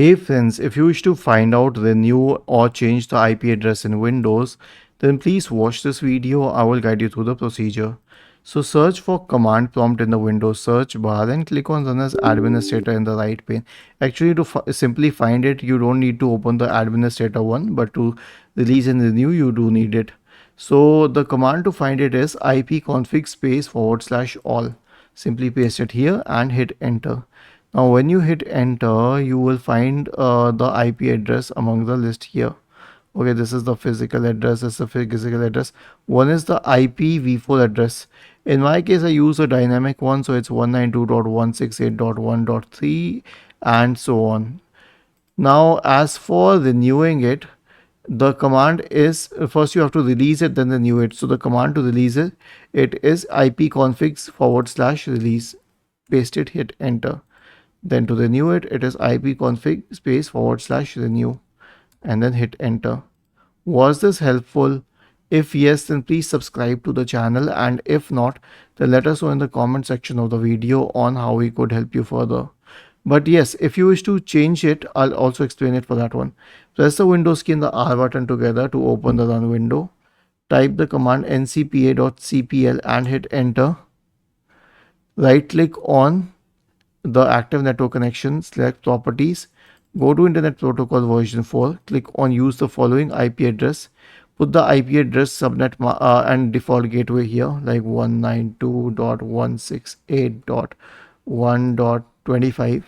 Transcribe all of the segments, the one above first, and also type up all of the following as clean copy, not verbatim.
Hey friends, if you wish to find out, renew or change the IP address in Windows, then please watch this video. I will guide you through the procedure. So search for command prompt in the Windows search bar and click on run as administrator in the right pane. Actually, to simply find it, you don't need to open the administrator one, but to release and renew, you do need it. So the command to find it is ipconfig /all. Simply paste it here and hit enter. Now when you hit enter, you will find the IP address among the list here. Okay, this is the physical address, this is the physical address. One is the IPv4 address. In my case, I use a dynamic one, so it's 192.168.1.3 and so on. Now, as for renewing it, the command is first you have to release it, then renew it. So the command to release it is ipconfig /release. Paste it, hit enter. Then to renew it, it is ipconfig /renew and then hit enter. Was this helpful? If yes, then please subscribe to the channel, and if not, then let us know in the comment section of the video on how we could help you further. But yes, if you wish to change it, I'll also explain it for that one. Press the Windows key and the R button together to open the run window. Type the command ncpa.cpl and hit enter. Right click on the active network connection, select properties, go to Internet Protocol version 4, click on use the following IP address, put the IP address subnet and default gateway here like 192.168.1.25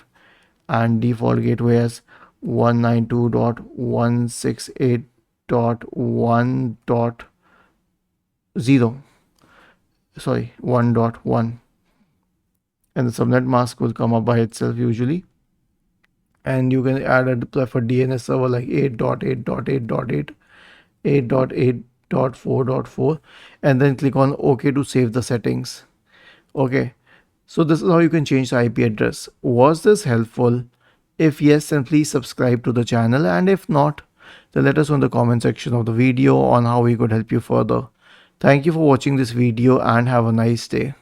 and default gateway as 192.168.1.0, sorry, 1.1. And the subnet mask will come up by itself usually. And you can add a preferred DNS server like 8.8.8.8, 8.8.4.4, and then click on OK to save the settings. Okay, so this is how you can change the IP address. Was this helpful? If yes, then please subscribe to the channel, and if not, then let us know in the comment section of the video on how we could help you further. Thank you for watching this video and have a nice day.